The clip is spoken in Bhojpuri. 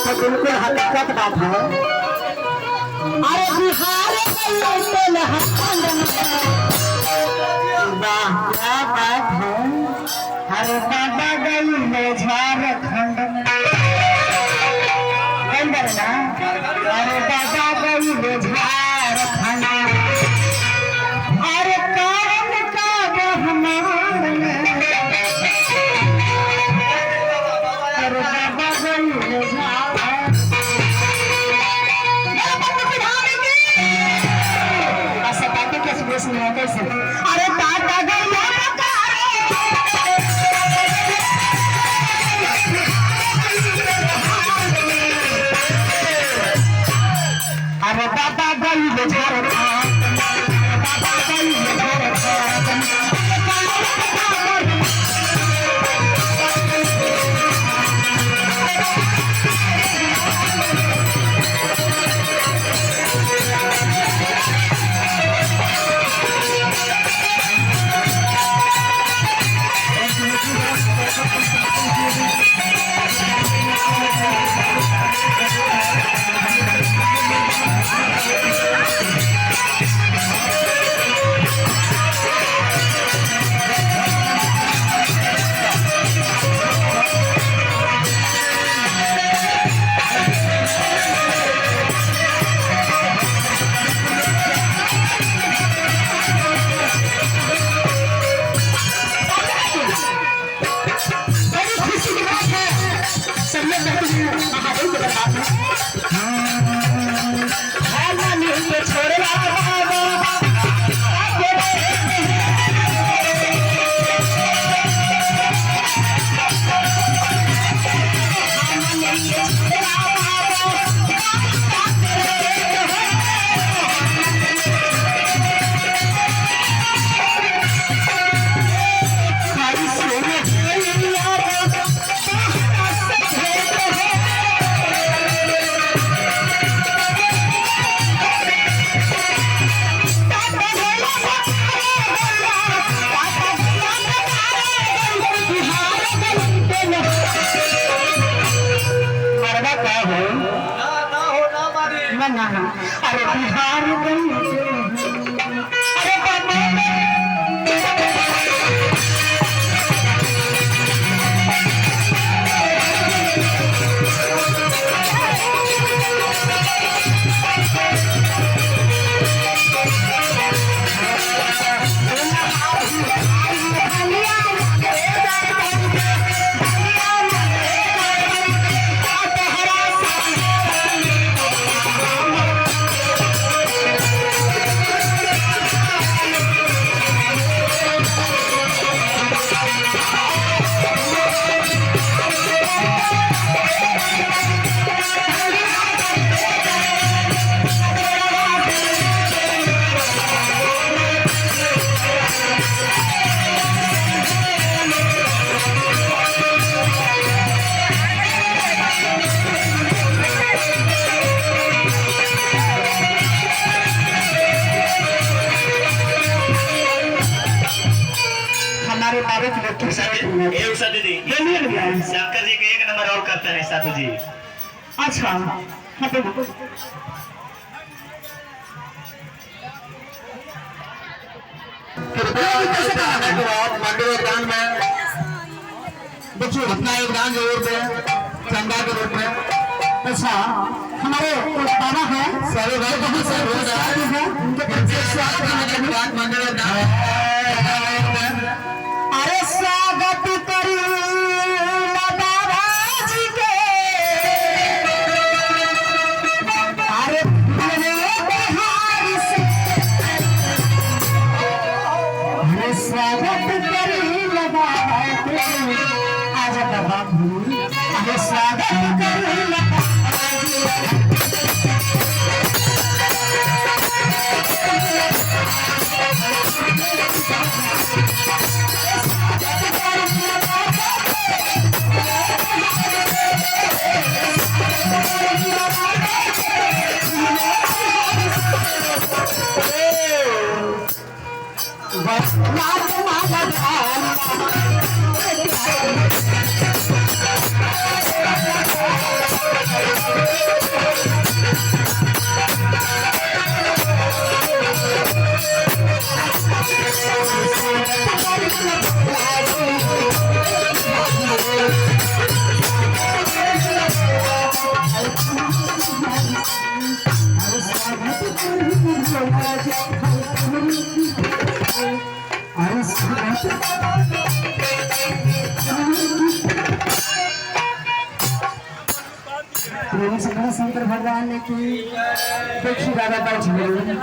तो बिल्कुल हकीकत बात है। अरे बिहार वाह क्या बात है। अरे बाबा गई में झारखंड में अरे बाबा गई में झारखंड अरे कारण का बहमान अरे बाबा गई में झारखंड अरे टाटा गई अरे बाबा गई झारखंड बाबा गई झारखंड अरे बिहार अरे दीदी शंकर जी के एक नंबर और करते हैं साधु जी। अच्छा मंडलोद्यान में देखिए अपना योगदान जरूर दें चंदा के रूप में। अच्छा हमारे बाबा है सारे भाई बहुत स्वागत मंडलोद्यान। अरे स्वागत करी बाबा जी के अरे बिहार से अरे स्वागत करी बाबा के आज बाबा अरे स्वागत करी बाबा शंकर भगवान ने की देखिए दादा बैठ गए